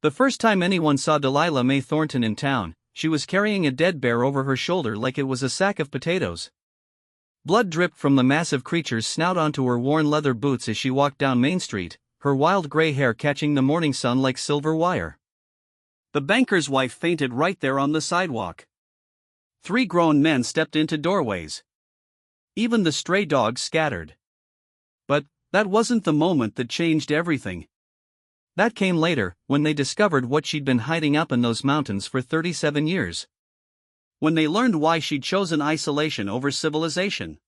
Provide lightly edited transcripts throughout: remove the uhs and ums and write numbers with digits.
The first time anyone saw Delilah May Thornton in town, she was carrying a dead bear over her shoulder like it was a sack of potatoes. Blood dripped from the massive creature's snout onto her worn leather boots as she walked down Main Street, her wild gray hair catching the morning sun like silver wire. The banker's wife fainted right there on the sidewalk. 3 grown men stepped into doorways. Even the stray dogs scattered. But that wasn't the moment that changed everything. That came later, when they discovered what she'd been hiding up in those mountains for 37 years. When they learned why she'd chosen isolation over civilization.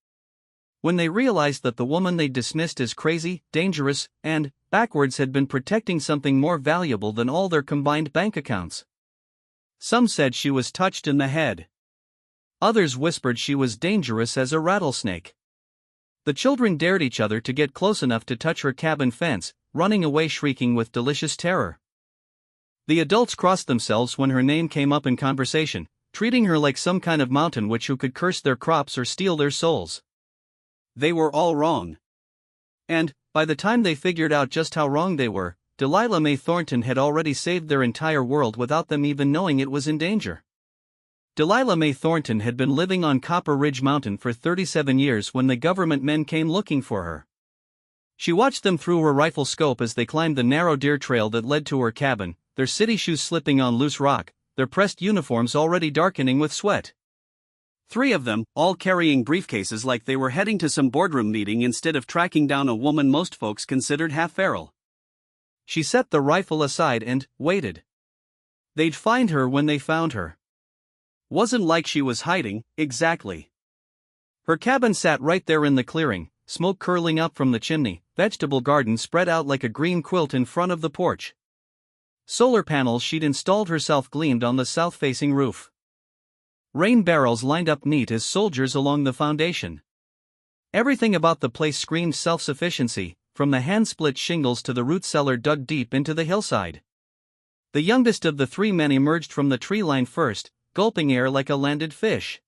When they realized that the woman they dismissed as crazy, dangerous, and backwards had been protecting something more valuable than all their combined bank accounts. Some said she was touched in the head. Others whispered she was dangerous as a rattlesnake. The children dared each other to get close enough to touch her cabin fence, running away shrieking with delicious terror. The adults crossed themselves when her name came up in conversation, treating her like some kind of mountain witch who could curse their crops or steal their souls. They were all wrong. And, by the time they figured out just how wrong they were, Delilah May Thornton had already saved their entire world without them even knowing it was in danger. Delilah May Thornton had been living on Copper Ridge Mountain for 37 years when the government men came looking for her. She watched them through her rifle scope as they climbed the narrow deer trail that led to her cabin, their city shoes slipping on loose rock, their pressed uniforms already darkening with sweat. 3 of them, all carrying briefcases like they were heading to some boardroom meeting instead of tracking down a woman most folks considered half feral. She set the rifle aside and waited. They'd find her when they found her. Wasn't like she was hiding, exactly. Her cabin sat right there in the clearing, smoke curling up from the chimney, vegetable garden spread out like a green quilt in front of the porch. Solar panels she'd installed herself gleamed on the south-facing roof. Rain barrels lined up neat as soldiers along the foundation. Everything about the place screamed self-sufficiency, from the hand-split shingles to the root cellar dug deep into the hillside. The youngest of the 3 men emerged from the tree line first, gulping air like a landed fish.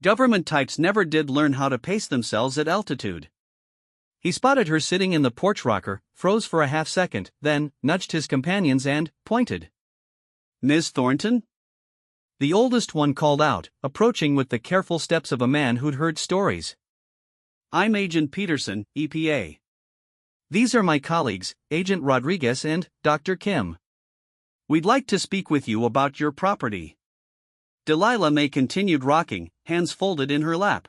Government types never did learn how to pace themselves at altitude. He spotted her sitting in the porch rocker, froze for a half-second, then nudged his companions and pointed. "Ms. Thornton?" The oldest one called out, approaching with the careful steps of a man who'd heard stories. "I'm Agent Peterson, EPA. These are my colleagues, Agent Rodriguez and Dr. Kim. We'd like to speak with you about your property." Delilah May continued rocking, hands folded in her lap.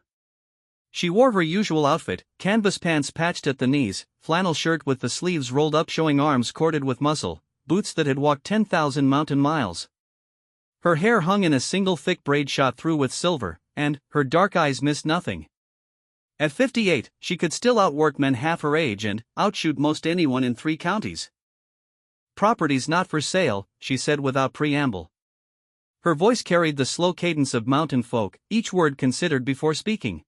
She wore her usual outfit, canvas pants patched at the knees, flannel shirt with the sleeves rolled up showing arms corded with muscle, boots that had walked 10,000 mountain miles. Her hair hung in a single thick braid shot through with silver, and her dark eyes missed nothing. At 58, she could still outwork men half her age and outshoot most anyone in 3 counties. "Property's not for sale," she said without preamble. Her voice carried the slow cadence of mountain folk, each word considered before speaking.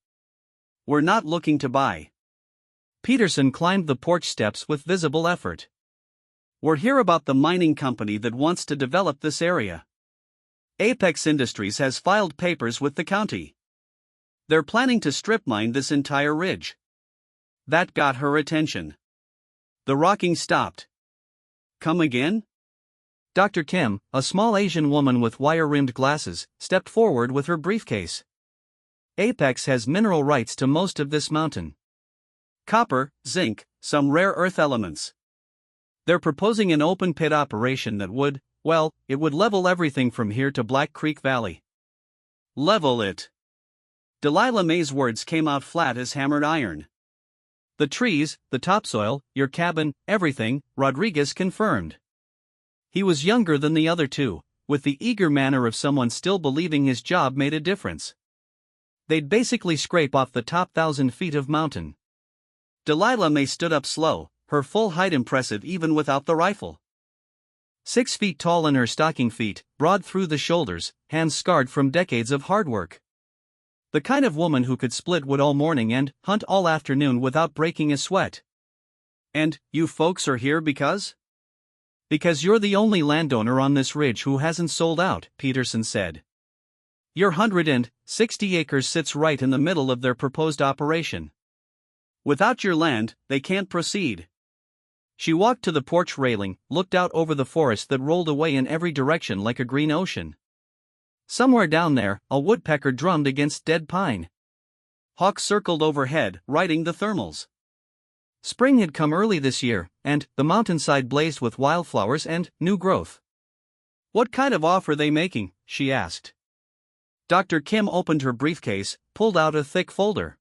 "We're not looking to buy." Peterson climbed the porch steps with visible effort. "We're here about the mining company that wants to develop this area. Apex Industries has filed papers with the county. They're planning to strip mine this entire ridge." That got her attention. The rocking stopped. "Come again?" Dr. Kim, a small Asian woman with wire-rimmed glasses, stepped forward with her briefcase. "Apex has mineral rights to most of this mountain. Copper, zinc, some rare earth elements. They're proposing an open-pit operation that would, well, it would level everything from here to Black Creek Valley." "Level it." Delilah May's words came out flat as hammered iron. "The trees, the topsoil, your cabin, everything," Rodriguez confirmed. He was younger than the other 2, with the eager manner of someone still believing his job made a difference. They'd basically scrape off the top 1,000 feet of mountain. Delilah May stood up slow, her full height impressive even without the rifle. 6 feet tall in her stocking feet, broad through the shoulders, hands scarred from decades of hard work. The kind of woman who could split wood all morning and hunt all afternoon without breaking a sweat. "And you folks are here because?" "Because you're the only landowner on this ridge who hasn't sold out," Peterson said. "Your 160 acres sits right in the middle of their proposed operation. Without your land, they can't proceed. She walked to the porch railing, looked out over the forest that rolled away in every direction like a green ocean. Somewhere down there, a woodpecker drummed against dead pine. Hawks circled overhead, riding the thermals. Spring had come early this year, and the mountainside blazed with wildflowers and new growth. "What kind of offer they making?" she asked. Dr. Kim opened her briefcase, pulled out a thick folder.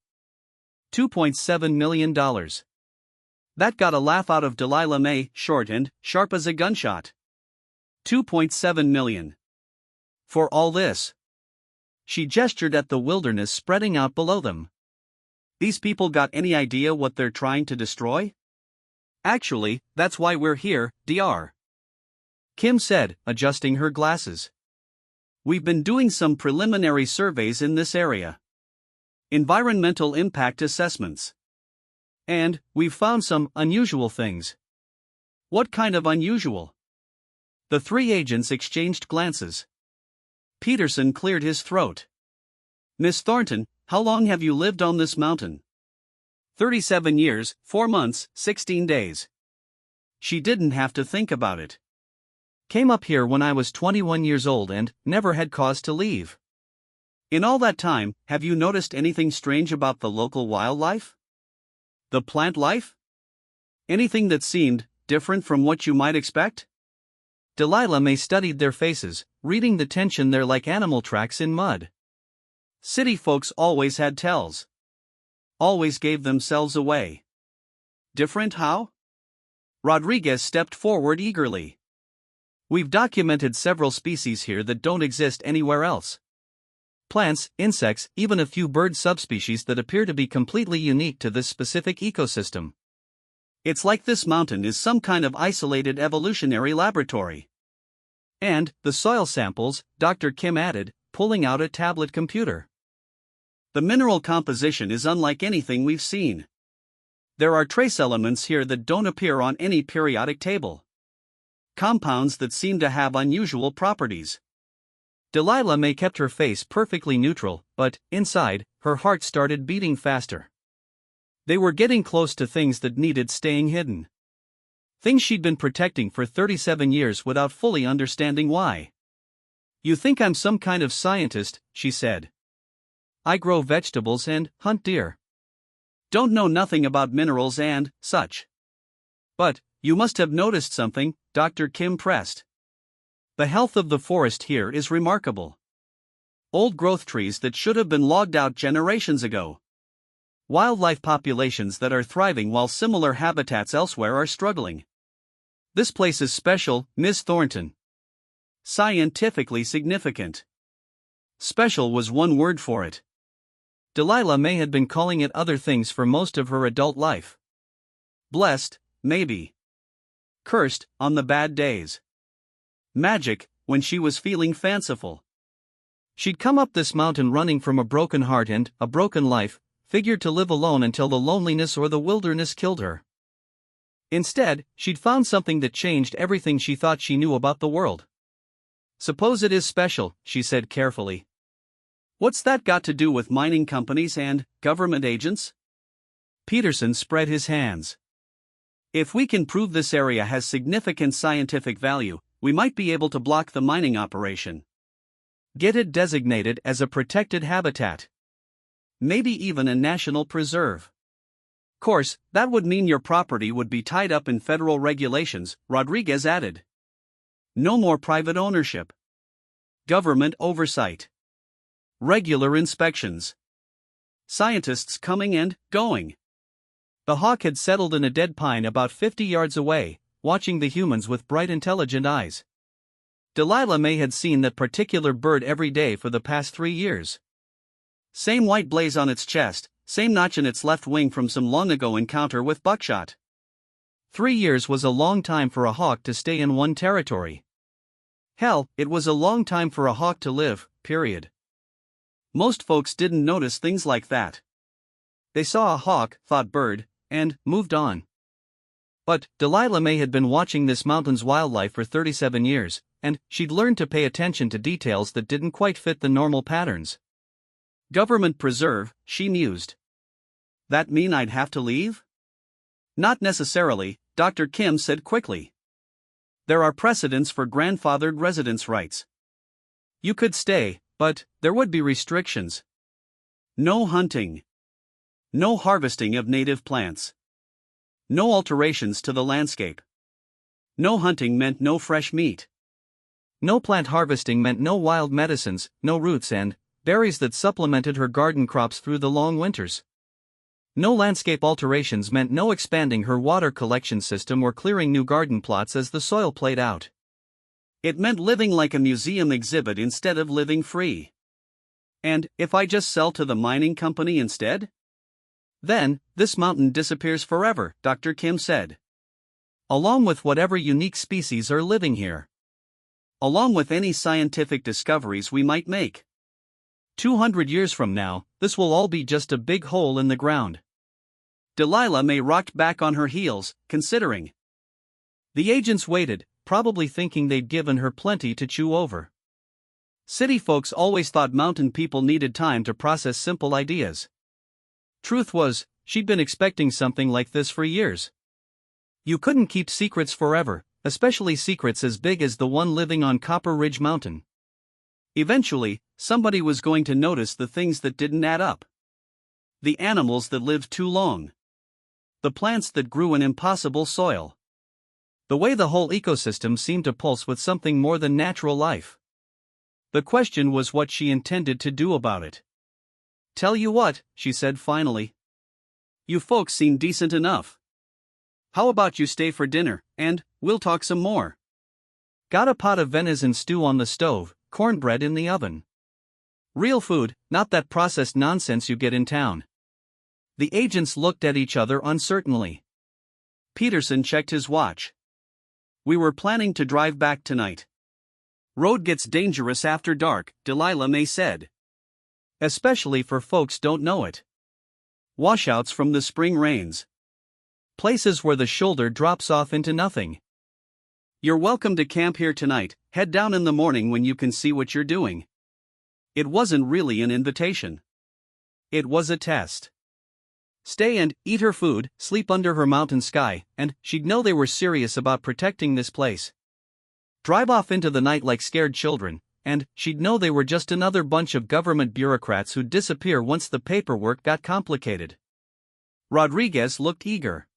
$2.7 million. That got a laugh out of Delilah May, short and sharp as a gunshot. $2.7 million. For all this. She gestured at the wilderness spreading out below them. These people got any idea what they're trying to destroy? Actually, that's why we're here, Dr. Kim said, adjusting her glasses. We've been doing some preliminary surveys in this area. Environmental impact assessments. And we've found some unusual things. What kind of unusual? The three agents exchanged glances. Peterson cleared his throat. Miss Thornton, how long have you lived on this mountain? 37 years, 4 months, 16 days. She didn't have to think about it. Came up here when I was 21 years old and never had cause to leave. In all that time, have you noticed anything strange about the local wildlife? The plant life? Anything that seemed different from what you might expect? Delilah May studied their faces, reading the tension there like animal tracks in mud. City folks always had tells. Always gave themselves away. Different how? Rodriguez stepped forward eagerly. We've documented several species here that don't exist anywhere else. Plants, insects, even a few bird subspecies that appear to be completely unique to this specific ecosystem. It's like this mountain is some kind of isolated evolutionary laboratory. And the soil samples, Dr. Kim added, pulling out a tablet computer. The mineral composition is unlike anything we've seen. There are trace elements here that don't appear on any periodic table. Compounds that seem to have unusual properties. Delilah May kept her face perfectly neutral, but, inside, her heart started beating faster. They were getting close to things that needed staying hidden. Things she'd been protecting for 37 years without fully understanding why. "You think I'm some kind of scientist," she said. "I grow vegetables and hunt deer. Don't know nothing about minerals and such." "But, you must have noticed something," Dr. Kim pressed. "The health of the forest here is remarkable. Old growth trees that should have been logged out generations ago. Wildlife populations that are thriving while similar habitats elsewhere are struggling. This place is special, Miss Thornton. Scientifically significant." Special was one word for it. Delilah May had been calling it other things for most of her adult life. Blessed, maybe. Cursed, on the bad days. Magic, when she was feeling fanciful. She'd come up this mountain running from a broken heart and a broken life, figured to live alone until the loneliness or the wilderness killed her. Instead, she'd found something that changed everything she thought she knew about the world. "Suppose it is special," she said carefully. "What's that got to do with mining companies and government agents?" Peterson spread his hands. "If we can prove this area has significant scientific value, we might be able to block the mining operation. Get it designated as a protected habitat. Maybe even a national preserve. Course, that would mean your property would be tied up in federal regulations," Rodriguez added. "No more private ownership. Government oversight. Regular inspections. Scientists coming and going." The hawk had settled in a dead pine about 50 yards away, watching the humans with bright intelligent eyes. Delilah May had seen that particular bird every day for the past 3 years. Same white blaze on its chest, same notch in its left wing from some long ago encounter with buckshot. 3 years was a long time for a hawk to stay in one territory. Hell, it was a long time for a hawk to live, period. Most folks didn't notice things like that. They saw a hawk, thought bird, and moved on. But Delilah May had been watching this mountain's wildlife for 37 years, and she'd learned to pay attention to details that didn't quite fit the normal patterns. "Government preserve," she mused. "That mean I'd have to leave?" "Not necessarily," Dr. Kim said quickly. There are precedents for grandfathered residence rights. You could stay, but there would be restrictions. No hunting. No harvesting of native plants. No alterations to the landscape. No hunting meant no fresh meat. No plant harvesting meant no wild medicines, no roots and berries that supplemented her garden crops through the long winters. No landscape alterations meant no expanding her water collection system or clearing new garden plots as the soil played out. It meant living like a museum exhibit instead of living free. And if I just sell to the mining company instead? Then, this mountain disappears forever, Dr. Kim said. Along with whatever unique species are living here. Along with any scientific discoveries we might make. 200 years from now, this will all be just a big hole in the ground. Delilah May rocked back on her heels, considering. The agents waited, probably thinking they'd given her plenty to chew over. City folks always thought mountain people needed time to process simple ideas. Truth was, she'd been expecting something like this for years. You couldn't keep secrets forever, especially secrets as big as the one living on Copper Ridge Mountain. Eventually, somebody was going to notice the things that didn't add up. The animals that lived too long. The plants that grew in impossible soil. The way the whole ecosystem seemed to pulse with something more than natural life. The question was what she intended to do about it. Tell you what, she said finally. You folks seem decent enough. How about you stay for dinner, and we'll talk some more. Got a pot of venison stew on the stove, cornbread in the oven. Real food, not that processed nonsense you get in town. The agents looked at each other uncertainly. Peterson checked his watch. We were planning to drive back tonight. Road gets dangerous after dark, Delilah May said. Especially for folks don't know it. Washouts from the spring rains. Places where the shoulder drops off into nothing. You're welcome to camp here tonight, head down in the morning when you can see what you're doing. It wasn't really an invitation. It was a test. Stay and eat her food, sleep under her mountain sky, and she'd know they were serious about protecting this place. Drive off into the night like scared children, and she'd know they were just another bunch of government bureaucrats who'd disappear once the paperwork got complicated. Rodriguez looked eager.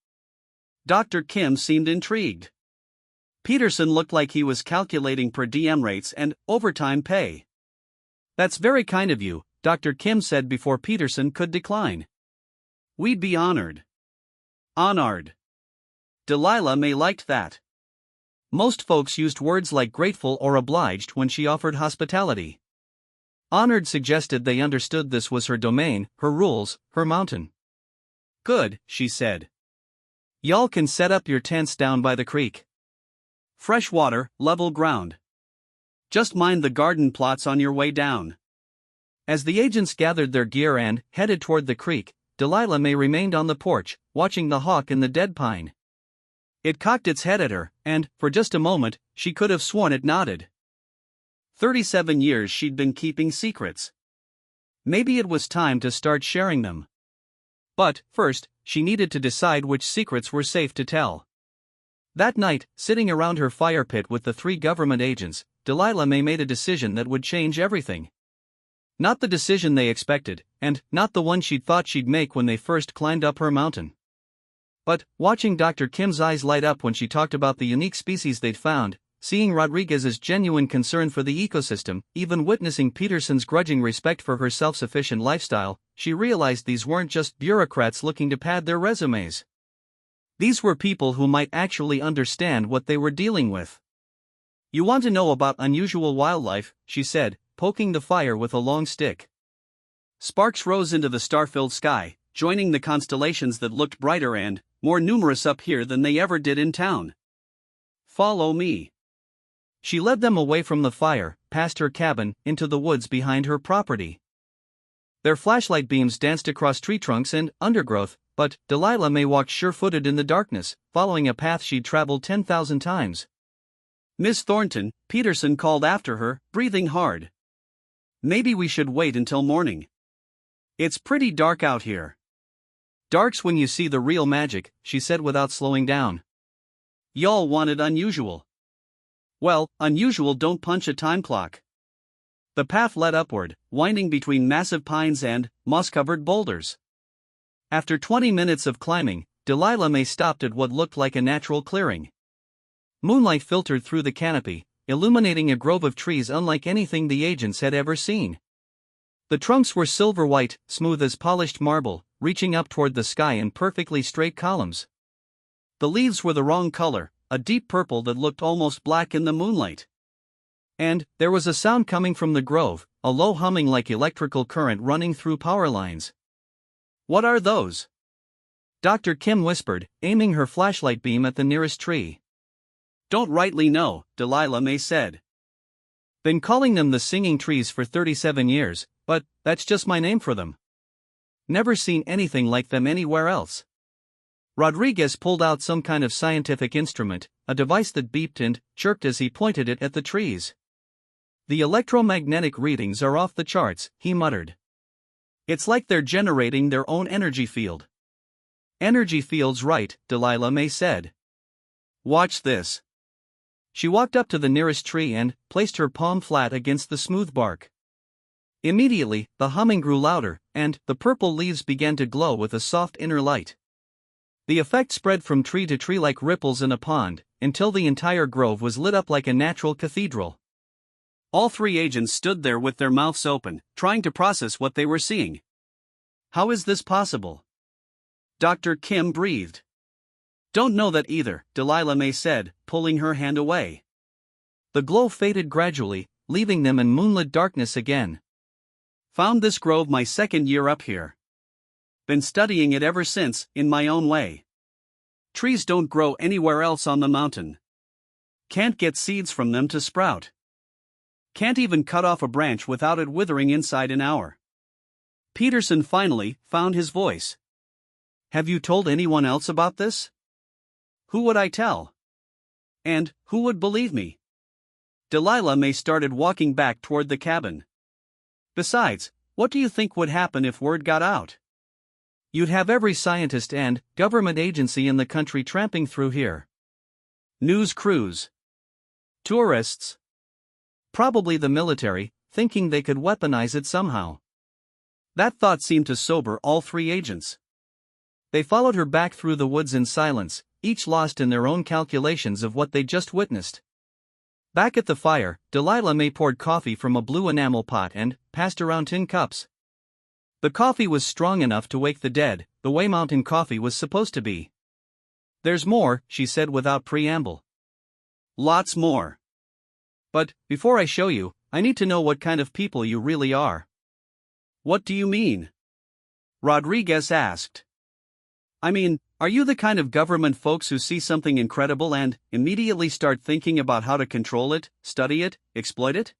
Dr. Kim seemed intrigued. Peterson looked like he was calculating per diem rates and overtime pay. That's very kind of you, Dr. Kim said before Peterson could decline. We'd be honored. Honored. Delilah May liked that. Most folks used words like grateful or obliged when she offered hospitality. Honored suggested they understood this was her domain, her rules, her mountain. Good, she said. Y'all can set up your tents down by the creek. Fresh water, level ground. Just mind the garden plots on your way down. As the agents gathered their gear and headed toward the creek, Delilah May remained on the porch, watching the hawk in the dead pine. It cocked its head at her, and, for just a moment, she could have sworn it nodded. 37 years she'd been keeping secrets. Maybe it was time to start sharing them. But, first, she needed to decide which secrets were safe to tell. That night, sitting around her fire pit with the 3 government agents, Delilah May made a decision that would change everything. Not the decision they expected, and not the one she'd thought she'd make when they first climbed up her mountain. But, watching Dr. Kim's eyes light up when she talked about the unique species they'd found, seeing Rodriguez's genuine concern for the ecosystem, even witnessing Peterson's grudging respect for her self-sufficient lifestyle, she realized these weren't just bureaucrats looking to pad their resumes. These were people who might actually understand what they were dealing with. You want to know about unusual wildlife, she said, poking the fire with a long stick. Sparks rose into the star-filled sky, joining the constellations that looked brighter and more numerous up here than they ever did in town. Follow me. She led them away from the fire, past her cabin, into the woods behind her property. Their flashlight beams danced across tree trunks and undergrowth, but Delilah May walked sure-footed in the darkness, following a path she'd traveled 10,000 times. Miss Thornton, Peterson called after her, breathing hard. Maybe we should wait until morning. It's pretty dark out here. Dark's when you see the real magic, she said without slowing down. Y'all wanted unusual. Well, unusual don't punch a time clock. The path led upward, winding between massive pines and moss-covered boulders. After 20 minutes of climbing, Delilah May stopped at what looked like a natural clearing. Moonlight filtered through the canopy, illuminating a grove of trees unlike anything the agents had ever seen. The trunks were silver white, smooth as polished marble, reaching up toward the sky in perfectly straight columns. The leaves were the wrong color, a deep purple that looked almost black in the moonlight. And there was a sound coming from the grove, a low humming like electrical current running through power lines. "What are those?" Dr. Kim whispered, aiming her flashlight beam at the nearest tree. "Don't rightly know," Delilah May said. "Been calling them the singing trees for 37 years, but that's just my name for them. Never seen anything like them anywhere else." Rodriguez pulled out some kind of scientific instrument, a device that beeped and chirped as he pointed it at the trees. "The electromagnetic readings are off the charts," he muttered. "It's like they're generating their own energy field." "Energy field's right," Delilah May said. "Watch this." She walked up to the nearest tree and placed her palm flat against the smooth bark. Immediately, the humming grew louder, and the purple leaves began to glow with a soft inner light. The effect spread from tree to tree like ripples in a pond, until the entire grove was lit up like a natural cathedral. All three agents stood there with their mouths open, trying to process what they were seeing. "How is this possible?" Dr. Kim breathed. "Don't know that either," Delilah May said, pulling her hand away. The glow faded gradually, leaving them in moonlit darkness again. "Found this grove my second year up here. Been studying it ever since, in my own way. Trees don't grow anywhere else on the mountain. Can't get seeds from them to sprout. Can't even cut off a branch without it withering inside an hour." Peterson finally found his voice. "Have you told anyone else about this?" "Who would I tell? And who would believe me?" Delilah May started walking back toward the cabin. "Besides, what do you think would happen if word got out? You'd have every scientist and government agency in the country tramping through here. News crews. Tourists. Probably the military, thinking they could weaponize it somehow." That thought seemed to sober all three agents. They followed her back through the woods in silence, each lost in their own calculations of what they'd just witnessed. Back at the fire, Delilah May poured coffee from a blue enamel pot and passed around tin cups. The coffee was strong enough to wake the dead, the way mountain coffee was supposed to be. "There's more," she said without preamble. "Lots more. But, before I show you, I need to know what kind of people you really are." "What do you mean?" Rodriguez asked. "I mean, are you the kind of government folks who see something incredible and immediately start thinking about how to control it, study it, exploit it?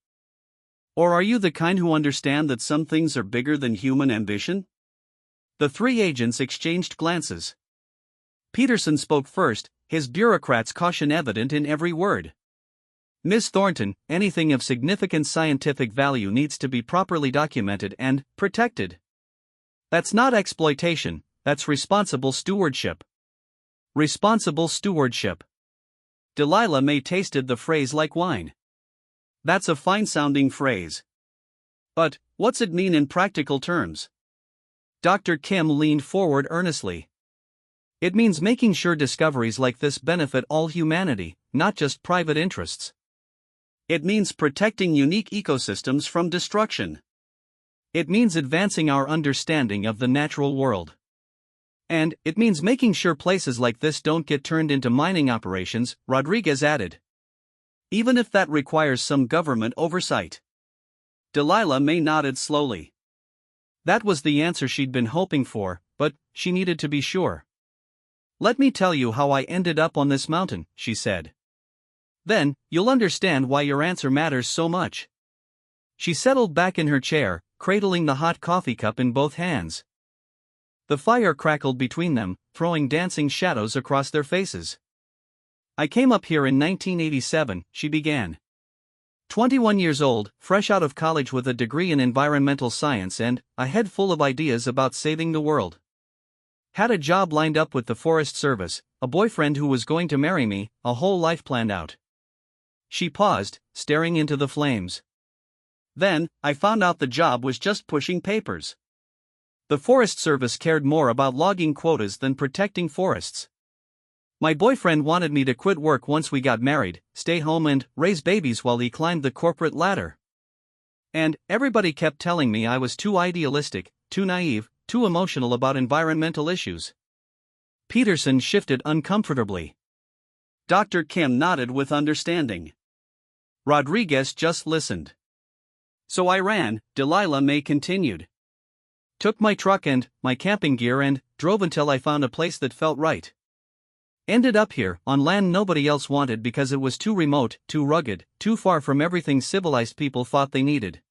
Or are you the kind who understand that some things are bigger than human ambition?" The three agents exchanged glances. Peterson spoke first, his bureaucrat's caution evident in every word. "Miss Thornton, anything of significant scientific value needs to be properly documented and protected. That's not exploitation, that's responsible stewardship." Responsible stewardship. Delilah May tasted the phrase like wine. That's a fine-sounding phrase. But, what's it mean in practical terms? Dr. Kim leaned forward earnestly. "It means making sure discoveries like this benefit all humanity, not just private interests. It means protecting unique ecosystems from destruction. It means advancing our understanding of the natural world. And it means making sure places like this don't get turned into mining operations," Rodriguez added. "Even if that requires some government oversight." Delilah May nodded slowly. That was the answer she'd been hoping for, but she needed to be sure. "Let me tell you how I ended up on this mountain," she said. "Then, you'll understand why your answer matters so much." She settled back in her chair, cradling the hot coffee cup in both hands. The fire crackled between them, throwing dancing shadows across their faces. "I came up here in 1987, she began. 21 years old, fresh out of college with a degree in environmental science and a head full of ideas about saving the world. Had a job lined up with the Forest Service, a boyfriend who was going to marry me, a whole life planned out. She paused, staring into the flames. Then, I found out the job was just pushing papers. The Forest Service cared more about logging quotas than protecting forests. My boyfriend wanted me to quit work once we got married, stay home and raise babies while he climbed the corporate ladder. And everybody kept telling me I was too idealistic, too naive, too emotional about environmental issues. Peterson shifted uncomfortably. Dr. Kim nodded with understanding. Rodriguez just listened. So I ran, Delilah May continued. Took my truck and my camping gear and drove until I found a place that felt right. Ended up here, on land nobody else wanted because it was too remote, too rugged, too far from everything civilized people thought they needed.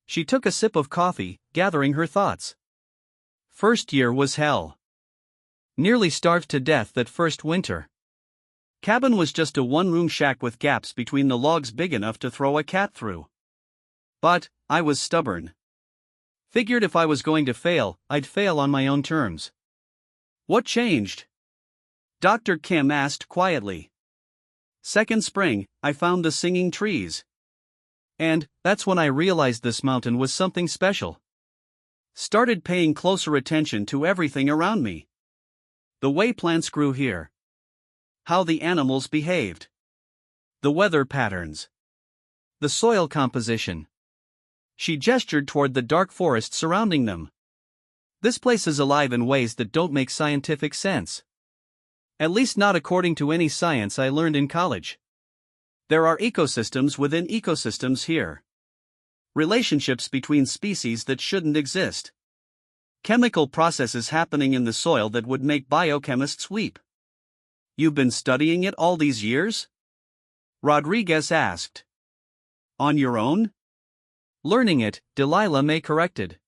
She took a sip of coffee, gathering her thoughts. First year was hell. Nearly starved to death that first winter. Cabin was just a one-room shack with gaps between the logs big enough to throw a cat through. But I was stubborn. Figured if I was going to fail, I'd fail on my own terms. What changed? Dr. Kim asked quietly. Second spring, I found the singing trees. And that's when I realized this mountain was something special. Started paying closer attention to everything around me. The way plants grew here. How the animals behaved. The weather patterns. The soil composition. She gestured toward the dark forest surrounding them. This place is alive in ways that don't make scientific sense. At least not according to any science I learned in college. There are ecosystems within ecosystems here. Relationships between species that shouldn't exist. Chemical processes happening in the soil that would make biochemists weep. You've been studying it all these years? Rodriguez asked. On your own? Learning it, Delilah May corrected.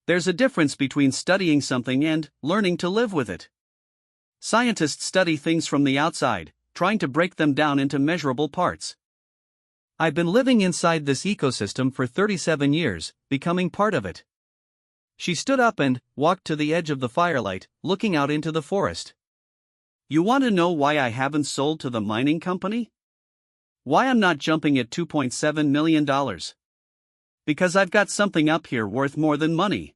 There's a difference between studying something and learning to live with it. Scientists study things from the outside, trying to break them down into measurable parts. I've been living inside this ecosystem for 37 years, becoming part of it. She stood up and walked to the edge of the firelight, looking out into the forest. You want to know why I haven't sold to the mining company? Why I'm not jumping at $2.7 million? Because I've got something up here worth more than money.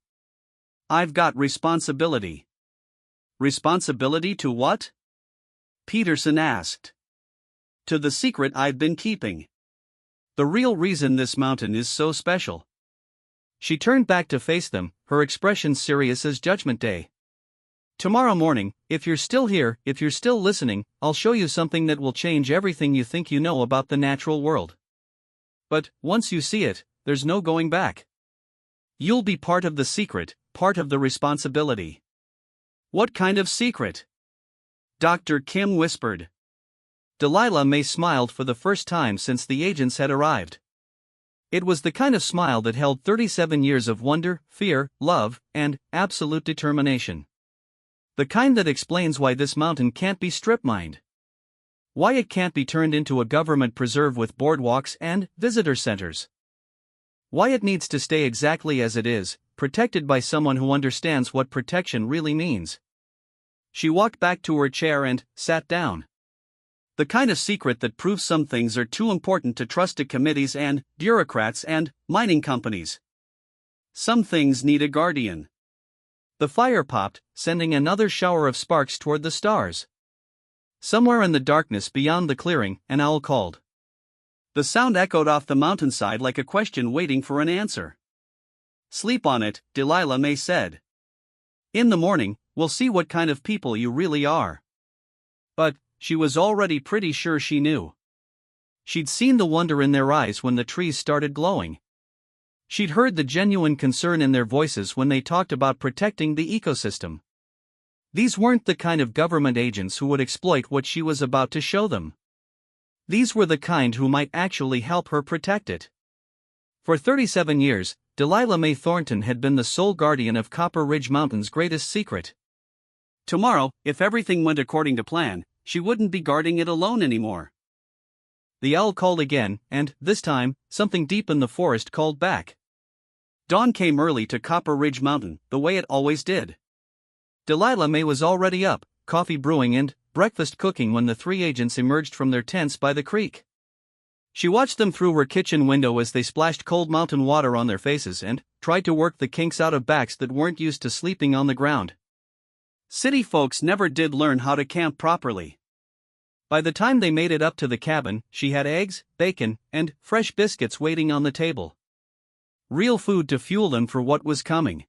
I've got responsibility. Responsibility to what? Peterson asked. To the secret I've been keeping. The real reason this mountain is so special. She turned back to face them, her expression serious as Judgment Day. Tomorrow morning, if you're still here, if you're still listening, I'll show you something that will change everything you think you know about the natural world. But once you see it, there's no going back. You'll be part of the secret, part of the responsibility. What kind of secret? Dr. Kim whispered. Delilah May smiled for the first time since the agents had arrived. It was the kind of smile that held 37 years of wonder, fear, love, and absolute determination. The kind that explains why this mountain can't be strip-mined. Why it can't be turned into a government preserve with boardwalks and visitor centers. Why it needs to stay exactly as it is, protected by someone who understands what protection really means. She walked back to her chair and sat down. The kind of secret that proves some things are too important to trust to committees and bureaucrats and mining companies. Some things need a guardian. The fire popped, sending another shower of sparks toward the stars. Somewhere in the darkness beyond the clearing, an owl called. The sound echoed off the mountainside like a question waiting for an answer. Sleep on it, Delilah May said. In the morning, we'll see what kind of people you really are. But she was already pretty sure she knew. She'd seen the wonder in their eyes when the trees started glowing. She'd heard the genuine concern in their voices when they talked about protecting the ecosystem. These weren't the kind of government agents who would exploit what she was about to show them. These were the kind who might actually help her protect it. For 37 years, Delilah May Thornton had been the sole guardian of Copper Ridge Mountain's greatest secret. Tomorrow, if everything went according to plan, she wouldn't be guarding it alone anymore. The owl called again, and, this time, something deep in the forest called back. Dawn came early to Copper Ridge Mountain, the way it always did. Delilah May was already up, coffee brewing and breakfast cooking when the three agents emerged from their tents by the creek. She watched them through her kitchen window as they splashed cold mountain water on their faces and tried to work the kinks out of backs that weren't used to sleeping on the ground. City folks never did learn how to camp properly. By the time they made it up to the cabin, she had eggs, bacon, and fresh biscuits waiting on the table. Real food to fuel them for what was coming.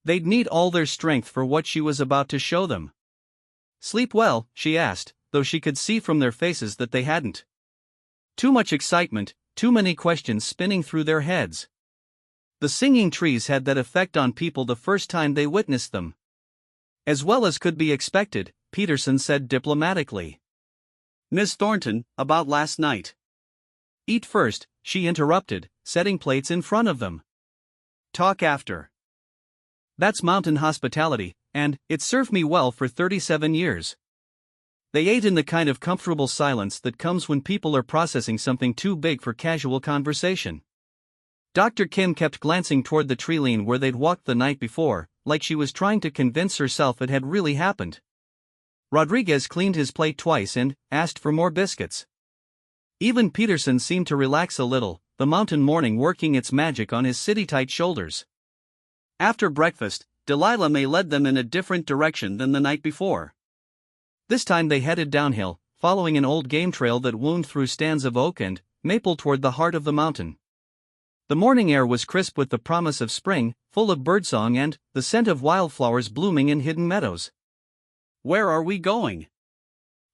They'd need all their strength for what she was about to show them. "Sleep well?" she asked, though she could see from their faces that they hadn't. Too much excitement, too many questions spinning through their heads. The singing trees had that effect on people the first time they witnessed them. "As well as could be expected," Peterson said diplomatically. "Miss Thornton, about last night." "Eat first," she interrupted, setting plates in front of them. "Talk after. That's mountain hospitality, and it served me well for 37 years. They ate in the kind of comfortable silence that comes when people are processing something too big for casual conversation. Dr. Kim kept glancing toward the tree line where they'd walked the night before, like she was trying to convince herself it had really happened. Rodriguez cleaned his plate twice and asked for more biscuits. Even Peterson seemed to relax a little, the mountain morning working its magic on his city-tight shoulders. After breakfast, Delilah May led them in a different direction than the night before. This time they headed downhill, following an old game trail that wound through stands of oak and maple toward the heart of the mountain. The morning air was crisp with the promise of spring, full of birdsong and the scent of wildflowers blooming in hidden meadows. "Where are we going?"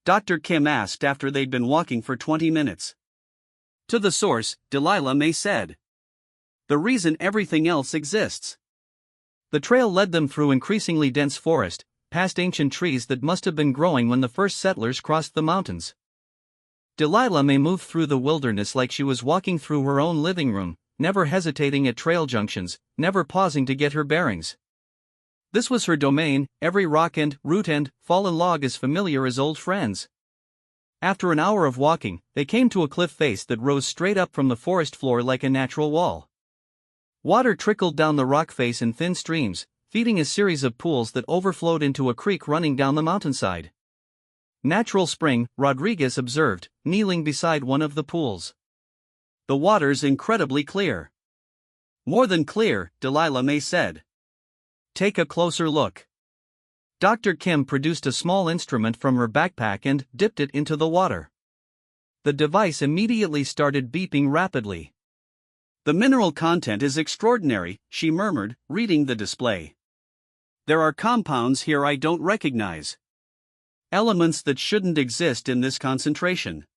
Dr. Kim asked after they'd been walking for 20 minutes. "To the source," Delilah May said. "The reason everything else exists." The trail led them through increasingly dense forest, past ancient trees that must have been growing when the first settlers crossed the mountains. Delilah May moved through the wilderness like she was walking through her own living room, never hesitating at trail junctions, never pausing to get her bearings. This was her domain, every rock and root and fallen log as familiar as old friends. After an hour of walking, they came to a cliff face that rose straight up from the forest floor like a natural wall. Water trickled down the rock face in thin streams, feeding a series of pools that overflowed into a creek running down the mountainside. "Natural spring," Rodriguez observed, kneeling beside one of the pools. "The water's incredibly clear." "More than clear," Delilah May said. "Take a closer look." Dr. Kim produced a small instrument from her backpack and dipped it into the water. The device immediately started beeping rapidly. "The mineral content is extraordinary," she murmured, reading the display. "There are compounds here I don't recognize. Elements that shouldn't exist in this concentration."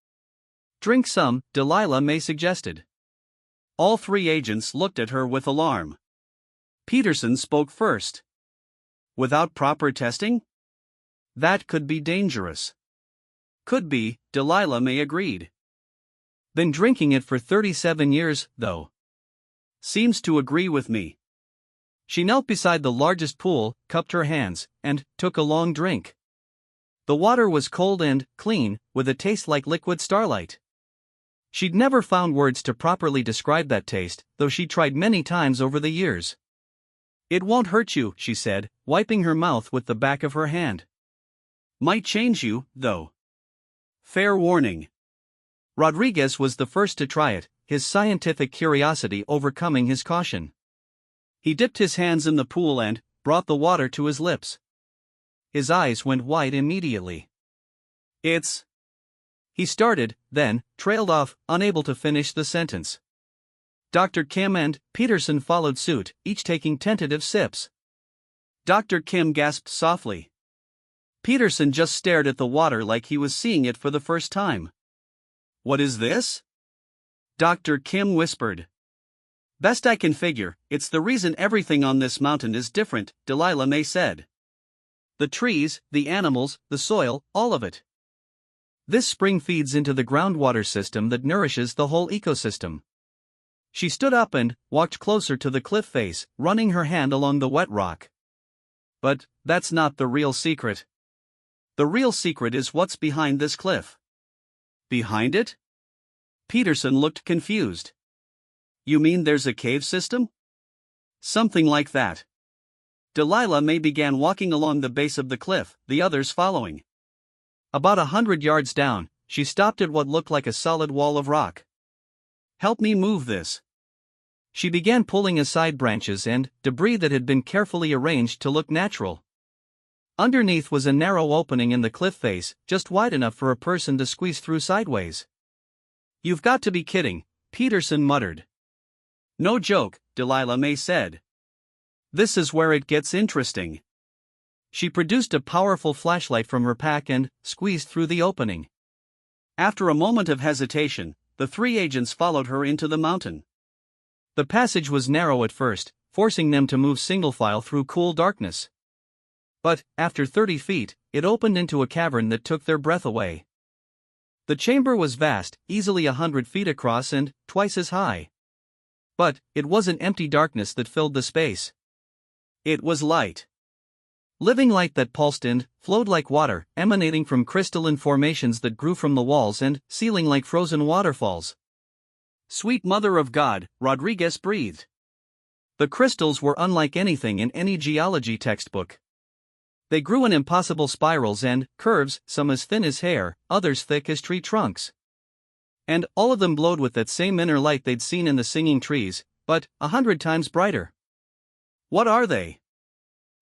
"Drink some," Delilah May suggested. All three agents looked at her with alarm. Peterson spoke first. "Without proper testing? That could be dangerous." "Could be," Delilah May agreed. "Been drinking it for 37 years, though." "Seems to agree with me." She knelt beside the largest pool, cupped her hands, and took a long drink. The water was cold and clean, with a taste like liquid starlight. She'd never found words to properly describe that taste, though she'd tried many times over the years. "It won't hurt you," she said, wiping her mouth with the back of her hand. "Might change you, though. Fair warning." Rodriguez was the first to try it, his scientific curiosity overcoming his caution. He dipped his hands in the pool and brought the water to his lips. His eyes went wide immediately. "It's..." He started, then trailed off, unable to finish the sentence. Dr. Kim and Peterson followed suit, each taking tentative sips. Dr. Kim gasped softly. Peterson just stared at the water like he was seeing it for the first time. "What is this?" Dr. Kim whispered. "Best I can figure, it's the reason everything on this mountain is different," Delilah May said. "The trees, the animals, the soil, all of it. This spring feeds into the groundwater system that nourishes the whole ecosystem." She stood up and walked closer to the cliff face, running her hand along the wet rock. "But that's not the real secret. The real secret is what's behind this cliff." "Behind it?" Peterson looked confused. "You mean there's a cave system?" "Something like that. Delilah May began walking along the base of the cliff, the others following. About 100 yards down, she stopped at what looked like a solid wall of rock. "Help me move this." She began pulling aside branches and debris that had been carefully arranged to look natural. Underneath was a narrow opening in the cliff face, just wide enough for a person to squeeze through sideways. "You've got to be kidding," Peterson muttered. "No joke," Delilah May said. "This is where it gets interesting." She produced a powerful flashlight from her pack and squeezed through the opening. After a moment of hesitation, the three agents followed her into the mountain. The passage was narrow at first, forcing them to move single file through cool darkness. But, after 30 feet, it opened into a cavern that took their breath away. The chamber was vast, easily 100 feet across and twice as high. But it wasn't empty darkness that filled the space. It was light. Living light that pulsed and flowed like water, emanating from crystalline formations that grew from the walls and ceiling like frozen waterfalls. "Sweet Mother of God," Rodriguez breathed. The crystals were unlike anything in any geology textbook. They grew in impossible spirals and curves, some as thin as hair, others thick as tree trunks. And all of them glowed with that same inner light they'd seen in the singing trees, but 100 times brighter. "What are they?"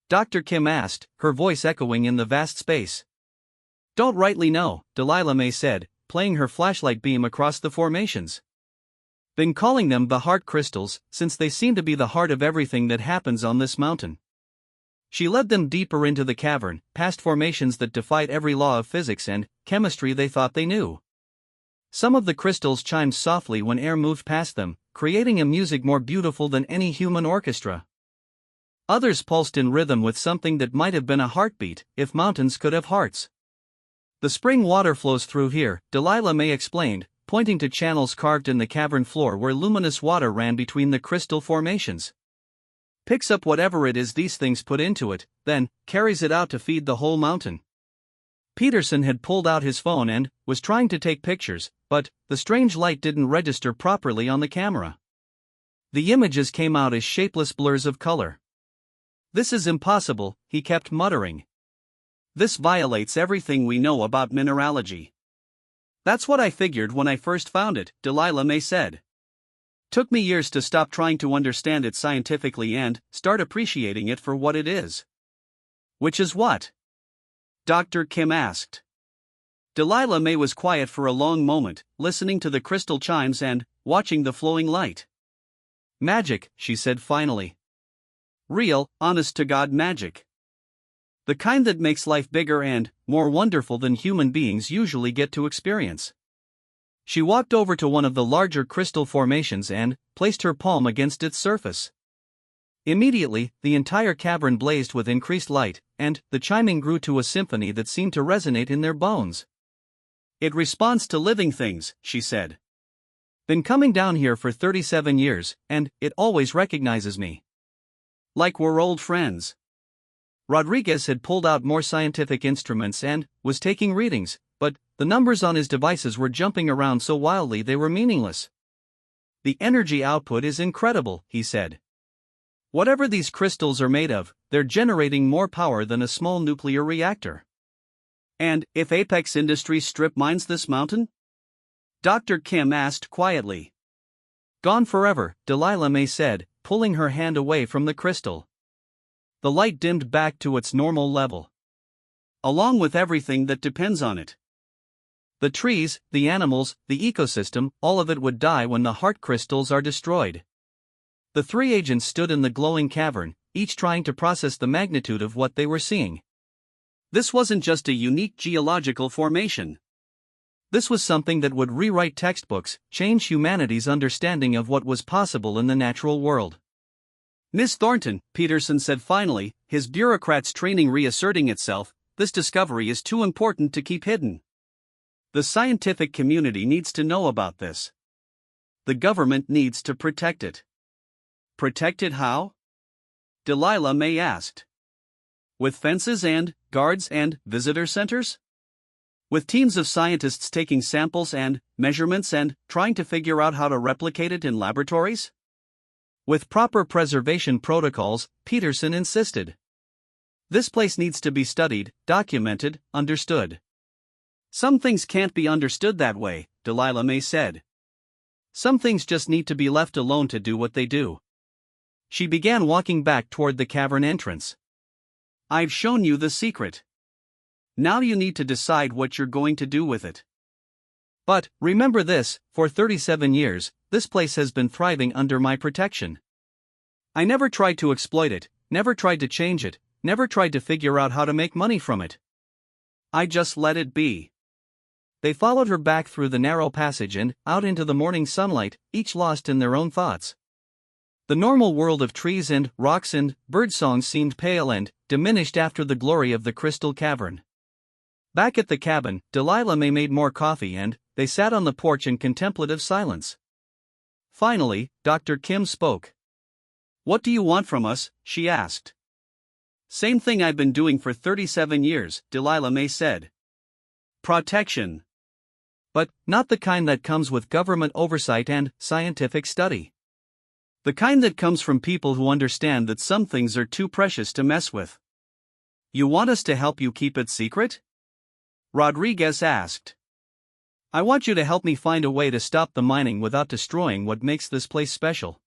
Dr. Kim asked, her voice echoing in the vast space. "Don't rightly know," Delilah May said, playing her flashlight beam across the formations. "Been calling them the heart crystals, since they seem to be the heart of everything that happens on this mountain." She led them deeper into the cavern, past formations that defied every law of physics and chemistry they thought they knew. Some of the crystals chimed softly when air moved past them, creating a music more beautiful than any human orchestra. Others pulsed in rhythm with something that might have been a heartbeat, if mountains could have hearts. "The spring water flows through here," Delilah May explained, pointing to channels carved in the cavern floor where luminous water ran between the crystal formations. "Picks up whatever it is these things put into it, then carries it out to feed the whole mountain." Peterson had pulled out his phone and was trying to take pictures, but the strange light didn't register properly on the camera. The images came out as shapeless blurs of color. "This is impossible," he kept muttering. "This violates everything we know about mineralogy." "That's what I figured when I first found it," Delilah May said. "Took me years to stop trying to understand it scientifically and start appreciating it for what it is." "Which is what?" Dr. Kim asked. Delilah May was quiet for a long moment, listening to the crystal chimes and watching the flowing light. "Magic," she said finally. "Real, honest-to-God magic. The kind that makes life bigger and more wonderful than human beings usually get to experience." She walked over to one of the larger crystal formations and placed her palm against its surface. Immediately, the entire cavern blazed with increased light, and the chiming grew to a symphony that seemed to resonate in their bones. "It responds to living things," she said. "Been coming down here for 37 years, and it always recognizes me. Like we're old friends." Rodriguez had pulled out more scientific instruments and was taking readings, but the numbers on his devices were jumping around so wildly they were meaningless. "The energy output is incredible," he said. "Whatever these crystals are made of, they're generating more power than a small nuclear reactor." "And if Apex Industries strip mines this mountain?" Dr. Kim asked quietly. "Gone forever," Delilah May said, pulling her hand away from the crystal. The light dimmed back to its normal level. "Along with everything that depends on it. The trees, the animals, the ecosystem, all of it would die when the heart crystals are destroyed." The three agents stood in the glowing cavern, each trying to process the magnitude of what they were seeing. This wasn't just a unique geological formation. This was something that would rewrite textbooks, change humanity's understanding of what was possible in the natural world. "Miss Thornton," Peterson said finally, his bureaucrat's training reasserting itself, "this discovery is too important to keep hidden. The scientific community needs to know about this. The government needs to protect it." "Protect it how?" Delilah May asked. "With fences and guards and visitor centers? With teams of scientists taking samples and measurements and trying to figure out how to replicate it in laboratories? With proper preservation protocols," Peterson insisted. This place needs to be studied, documented, understood. Some things can't be understood that way, Delilah May said. Some things just need to be left alone to do what they do. She began walking back toward the cavern entrance. I've shown you the secret. Now you need to decide what you're going to do with it. But, remember this, for 37 years, this place has been thriving under my protection. I never tried to exploit it, never tried to change it, never tried to figure out how to make money from it. I just let it be. They followed her back through the narrow passage and out into the morning sunlight, each lost in their own thoughts. The normal world of trees and rocks and birdsong seemed pale and diminished after the glory of the crystal cavern. Back at the cabin, Delilah May made more coffee and they sat on the porch in contemplative silence. Finally, Dr. Kim spoke. "What do you want from us?" she asked. "Same thing I've been doing for 37 years, Delilah May said. Protection. But not the kind that comes with government oversight and scientific study. The kind that comes from people who understand that some things are too precious to mess with." "You want us to help you keep it secret?" Rodriguez asked. "I want you to help me find a way to stop the mining without destroying what makes this place special."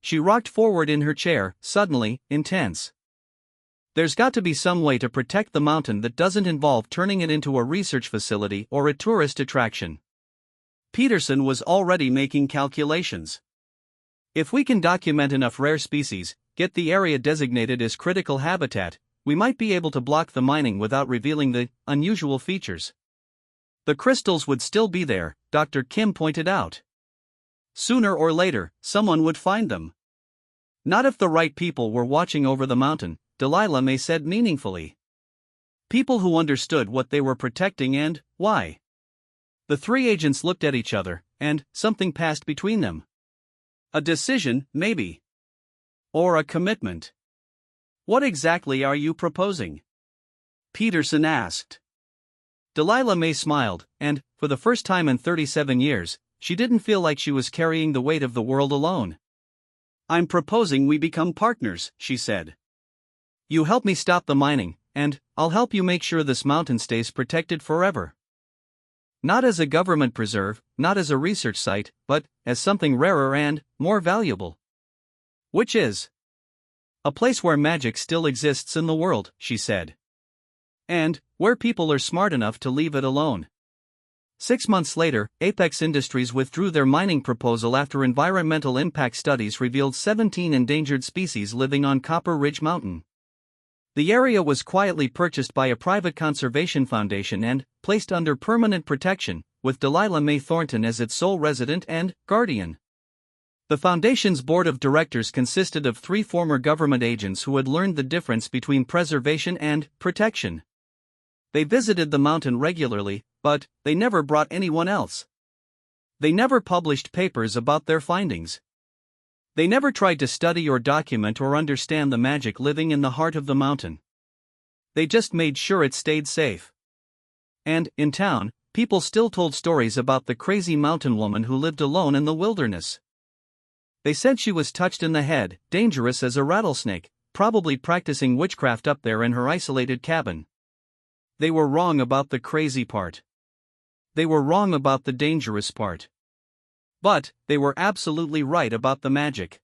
She rocked forward in her chair, suddenly intense. "There's got to be some way to protect the mountain that doesn't involve turning it into a research facility or a tourist attraction." Peterson was already making calculations. "If we can document enough rare species, get the area designated as critical habitat, we might be able to block the mining without revealing the unusual features." "The crystals would still be there," Dr. Kim pointed out. "Sooner or later, someone would find them." "Not if the right people were watching over the mountain," Delilah May said meaningfully. "People who understood what they were protecting and why." The three agents looked at each other, and something passed between them. A decision, maybe. Or a commitment. "What exactly are you proposing?" Peterson asked. Delilah May smiled, and, for the first time in 37 years, she didn't feel like she was carrying the weight of the world alone. "I'm proposing we become partners," she said. "You help me stop the mining, and I'll help you make sure this mountain stays protected forever. Not as a government preserve, not as a research site, but as something rarer and more valuable." "Which is?" "A place where magic still exists in the world," she said. "And where people are smart enough to leave it alone." 6 months later, Apex Industries withdrew their mining proposal after environmental impact studies revealed 17 endangered species living on Copper Ridge Mountain. The area was quietly purchased by a private conservation foundation and placed under permanent protection, with Delilah May Thornton as its sole resident and guardian. The foundation's board of directors consisted of 3 former government agents who had learned the difference between preservation and protection. They visited the mountain regularly, but they never brought anyone else. They never published papers about their findings. They never tried to study or document or understand the magic living in the heart of the mountain. They just made sure it stayed safe. And, in town, people still told stories about the crazy mountain woman who lived alone in the wilderness. They said she was touched in the head, dangerous as a rattlesnake, probably practicing witchcraft up there in her isolated cabin. They were wrong about the crazy part. They were wrong about the dangerous part. But they were absolutely right about the magic.